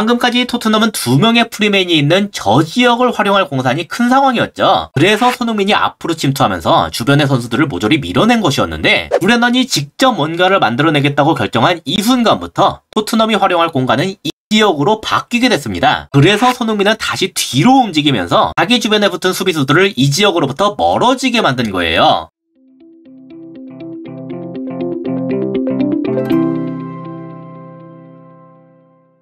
방금까지 토트넘은 2명의 프리맨이 있는 저 지역을 활용할 공산이 큰 상황이었죠. 그래서 손흥민이 앞으로 침투하면서 주변의 선수들을 모조리 밀어낸 것이었는데 브레넌이 직접 뭔가를 만들어내겠다고 결정한 이 순간부터 토트넘이 활용할 공간은 이 지역으로 바뀌게 됐습니다. 그래서 손흥민은 다시 뒤로 움직이면서 자기 주변에 붙은 수비수들을 이 지역으로부터 멀어지게 만든 거예요.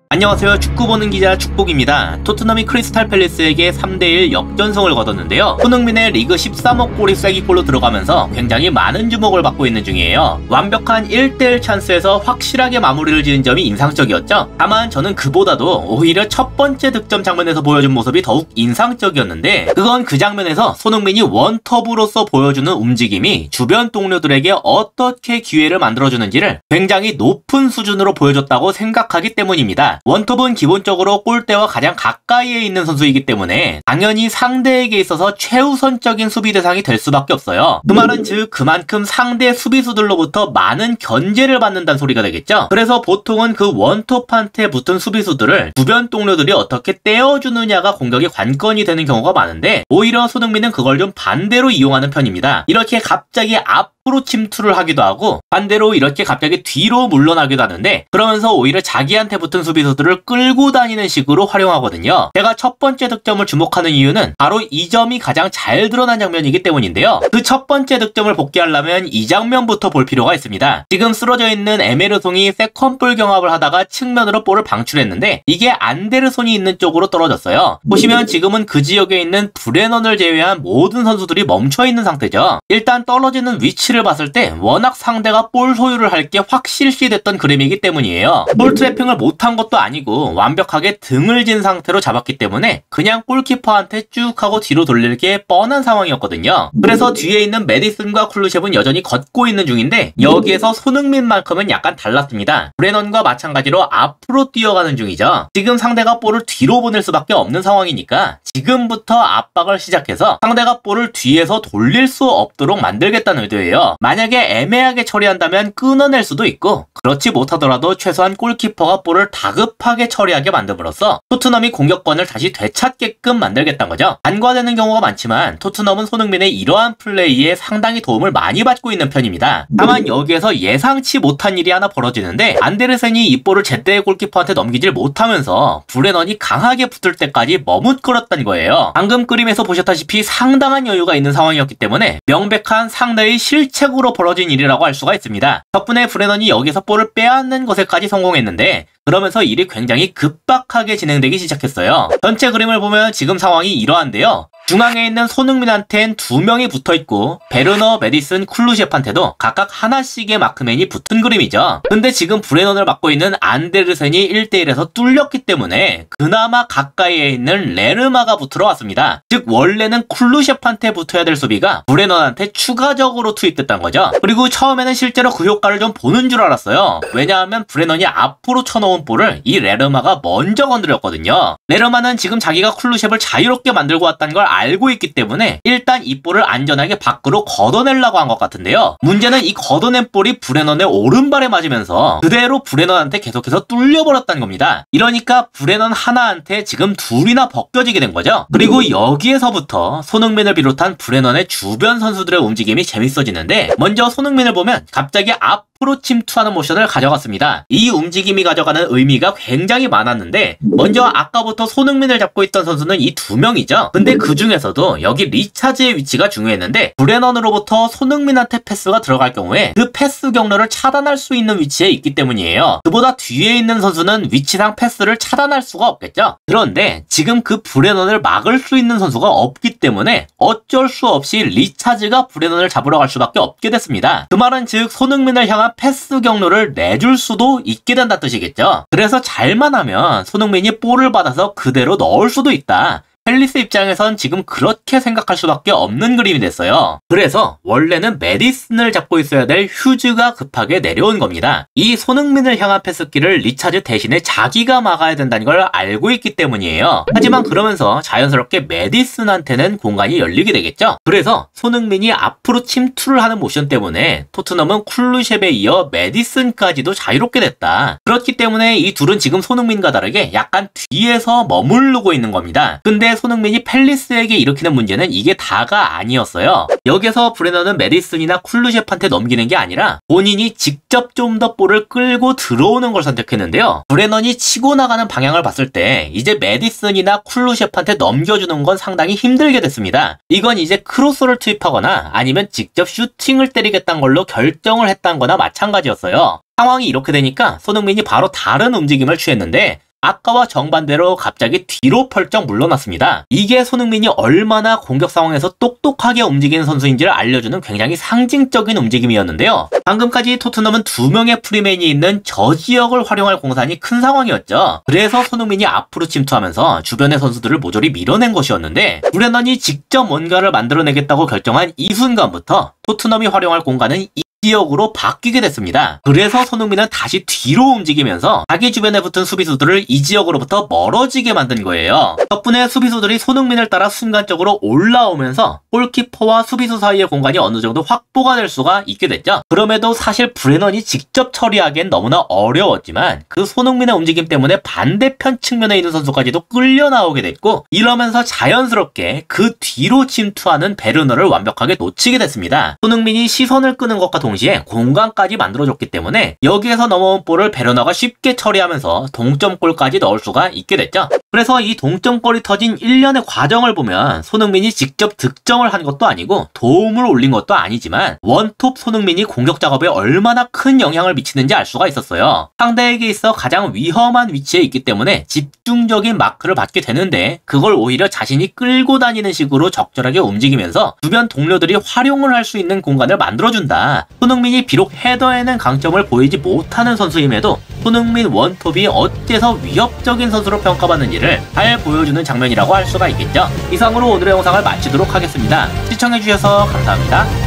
안녕하세요. 축구 보는 기자 축복입니다. 토트넘이 크리스탈 팰리스에게 3대1 역전승을 거뒀는데요. 손흥민의 리그 13호 골이 쐐기골로 들어가면서 굉장히 많은 주목을 받고 있는 중이에요. 완벽한 1대1 찬스에서 확실하게 마무리를 지은 점이 인상적이었죠. 다만 저는 그보다도 오히려 첫 번째 득점 장면에서 보여준 모습이 더욱 인상적이었는데 그건 그 장면에서 손흥민이 원톱으로서 보여주는 움직임이 주변 동료들에게 어떻게 기회를 만들어주는지를 굉장히 높은 수준으로 보여줬다고 생각하기 때문입니다. 원톱은 기본적으로 골대와 가장 가까이에 있는 선수이기 때문에 당연히 상대에게 있어서 최우선적인 수비 대상이 될 수밖에 없어요. 그 말은 즉 그만큼 상대 수비수들로부터 많은 견제를 받는다는 소리가 되겠죠. 그래서 보통은 그 원톱한테 붙은 수비수들을 주변 동료들이 어떻게 떼어주느냐가 공격의 관건이 되는 경우가 많은데 오히려 손흥민은 그걸 좀 반대로 이용하는 편입니다. 이렇게 갑자기 앞으로 침투를 하기도 하고 반대로 이렇게 갑자기 뒤로 물러나기도 하는데 그러면서 오히려 자기한테 붙은 수비수들을 끌고 다니는 식으로 활용하거든요. 제가 첫 번째 득점을 주목하는 이유는 바로 이 점이 가장 잘 드러난 장면이기 때문인데요. 그 첫 번째 득점을 복귀하려면 이 장면부터 볼 필요가 있습니다. 지금 쓰러져 있는 에메르송이 세컨볼 경합을 하다가 측면으로 볼을 방출했는데 이게 안데르손이 있는 쪽으로 떨어졌어요. 보시면 지금은 그 지역에 있는 브레넌을 제외한 모든 선수들이 멈춰있는 상태죠. 일단 떨어지는 위치를 봤을 때 워낙 상대가 볼 소유를 할 게 확실시됐던 그림이기 때문이에요. 볼 트래핑을 못한 것도 아니고 완벽하게 등을 진 상태로 잡았기 때문에 그냥 골키퍼한테 쭉 하고 뒤로 돌릴 게 뻔한 상황이었거든요. 그래서 뒤에 있는 메디슨과 쿨루셉은 여전히 걷고 있는 중인데 여기에서 손흥민만큼은 약간 달랐습니다. 브레넌과 마찬가지로 앞으로 뛰어가는 중이죠. 지금 상대가 볼을 뒤로 보낼 수밖에 없는 상황이니까 지금부터 압박을 시작해서 상대가 볼을 뒤에서 돌릴 수 없도록 만들겠다는 의도예요. 만약에 애매하게 처리한다면 끊어낼 수도 있고 그렇지 못하더라도 최소한 골키퍼가 볼을 다급하게 처리하게 만듦으로써 토트넘이 공격권을 다시 되찾게끔 만들겠다는 거죠. 간과되는 경우가 많지만 토트넘은 손흥민의 이러한 플레이에 상당히 도움을 많이 받고 있는 편입니다. 다만 여기에서 예상치 못한 일이 하나 벌어지는데 안데르센이 이 볼을 제때 골키퍼한테 넘기질 못하면서 브레넌이 강하게 붙을 때까지 머뭇거렸다는 거예요. 방금 그림에서 보셨다시피 상당한 여유가 있는 상황이었기 때문에 명백한 상대의 실책으로 벌어진 일이라고 할 수가 있습니다. 덕분에 브레넌이 여기서 볼을 빼앗는 것에까지 성공했는데 그러면서 일이 굉장히 급박하게 진행되기 시작했어요. 전체 그림을 보면 지금 상황이 이러한데요. 중앙에 있는 손흥민한텐 2명이 붙어있고 베르너, 메디슨, 쿨루셉한테도 각각 하나씩의 마크맨이 붙은 그림이죠. 근데 지금 브레넌을 맡고 있는 안데르센이 1대1에서 뚫렸기 때문에 그나마 가까이에 있는 레르마가 붙으러 왔습니다. 즉 원래는 쿨루셉한테 붙어야 될 수비가 브레넌한테 추가적으로 투입됐단 거죠. 그리고 처음에는 실제로 그 효과를 좀 보는 줄 알았어요. 왜냐하면 브레넌이 앞으로 쳐놓은 볼을 이 레르마가 먼저 건드렸거든요. 레르마는 지금 자기가 쿨루셉을 자유롭게 만들고 왔다는 걸 알고 있기 때문에 일단 이 볼을 안전하게 밖으로 걷어내려고 한 것 같은데요. 문제는 이 걷어낸 볼이 브레넌의 오른발에 맞으면서 그대로 브레넌한테 계속해서 뚫려버렸다는 겁니다. 이러니까 브레넌 하나한테 지금 둘이나 벗겨지게 된 거죠. 그리고 여기에서부터 손흥민을 비롯한 브레넌의 주변 선수들의 움직임이 재밌어지는데 먼저 손흥민을 보면 갑자기 앞으로 침투하는 모션을 가져갔습니다. 이 움직임이 가져가는 의미가 굉장히 많았는데 먼저 아까부터 손흥민을 잡고 있던 선수는 이 2명이죠. 근데 그 중에서도 여기 리차즈의 위치가 중요했는데 브레넌으로부터 손흥민한테 패스가 들어갈 경우에 그 패스 경로를 차단할 수 있는 위치에 있기 때문이에요. 그보다 뒤에 있는 선수는 위치상 패스를 차단할 수가 없겠죠. 그런데 지금 그 브레넌을 막을 수 있는 선수가 없기 때문에 어쩔 수 없이 리차즈가 브레넌을 잡으러 갈 수밖에 없게 됐습니다. 그 말은 즉 손흥민을 향한 패스 경로를 내줄 수도 있게 된다는 뜻이겠죠. 그래서 잘만 하면 손흥민이 볼을 받아서 그대로 넣을 수도 있다. 팰리스 입장에선 지금 그렇게 생각할 수밖에 없는 그림이 됐어요. 그래서 원래는 메디슨을 잡고 있어야 될 휴즈가 급하게 내려온 겁니다. 이 손흥민을 향한 패스기를 리차즈 대신에 자기가 막아야 된다는 걸 알고 있기 때문이에요. 하지만 그러면서 자연스럽게 메디슨한테는 공간이 열리게 되겠죠. 그래서 손흥민이 앞으로 침투를 하는 모션 때문에 토트넘은 쿨루셉에 이어 메디슨까지도 자유롭게 됐다. 그렇기 때문에 이 둘은 지금 손흥민과 다르게 약간 뒤에서 머무르고 있는 겁니다. 근데 손흥민이 팰리스에게 일으키는 문제는 이게 다가 아니었어요. 여기서 브레너는 메디슨이나 쿨루셉한테 넘기는 게 아니라 본인이 직접 좀 더 볼을 끌고 들어오는 걸 선택했는데요. 브레넌이 치고 나가는 방향을 봤을 때 이제 메디슨이나 쿨루셉한테 넘겨주는 건 상당히 힘들게 됐습니다. 이건 이제 크로스를 투입하거나 아니면 직접 슈팅을 때리겠다는 걸로 결정을 했다는 거나 마찬가지였어요. 상황이 이렇게 되니까 손흥민이 바로 다른 움직임을 취했는데 아까와 정반대로 갑자기 뒤로 펄쩍 물러났습니다. 이게 손흥민이 얼마나 공격 상황에서 똑똑하게 움직이는 선수인지를 알려주는 굉장히 상징적인 움직임이었는데요. 방금까지 토트넘은 2명의 프리맨이 있는 저 지역을 활용할 공산이 큰 상황이었죠. 그래서 손흥민이 앞으로 침투하면서 주변의 선수들을 모조리 밀어낸 것이었는데 브레넌이 직접 뭔가를 만들어내겠다고 결정한 이 순간부터 토트넘이 활용할 공간은 이 지역으로 바뀌게 됐습니다. 그래서 손흥민은 다시 뒤로 움직이면서 자기 주변에 붙은 수비수들을 이 지역으로부터 멀어지게 만든 거예요. 덕분에 수비수들이 손흥민을 따라 순간적으로 올라오면서 골키퍼와 수비수 사이의 공간이 어느 정도 확보가 될 수가 있게 됐죠. 그럼에도 사실 브레넌이 직접 처리하기엔 너무나 어려웠지만 그 손흥민의 움직임 때문에 반대편 측면에 있는 선수까지도 끌려 나오게 됐고 이러면서 자연스럽게 그 뒤로 침투하는 베르너를 완벽하게 놓치게 됐습니다. 손흥민이 시선을 끄는 것과 동시에 공간까지 만들어줬기 때문에 여기에서 넘어온 볼을 베르너가 쉽게 처리하면서 동점골까지 넣을 수가 있게 됐죠. 그래서 이 동점골이 터진 일련의 과정을 보면 손흥민이 직접 득점을 한 것도 아니고 도움을 올린 것도 아니지만 원톱 손흥민이 공격 작업에 얼마나 큰 영향을 미치는지 알 수가 있었어요. 상대에게 있어 가장 위험한 위치에 있기 때문에 집중적인 마크를 받게 되는데 그걸 오히려 자신이 끌고 다니는 식으로 적절하게 움직이면서 주변 동료들이 활용을 할 수 있는 공간을 만들어준다. 손흥민이 비록 헤더에는 강점을 보이지 못하는 선수임에도 손흥민 원톱이 어째서 위협적인 선수로 평가받는지를 잘 보여주는 장면이라고 할 수가 있겠죠. 이상으로 오늘의 영상을 마치도록 하겠습니다. 시청해주셔서 감사합니다.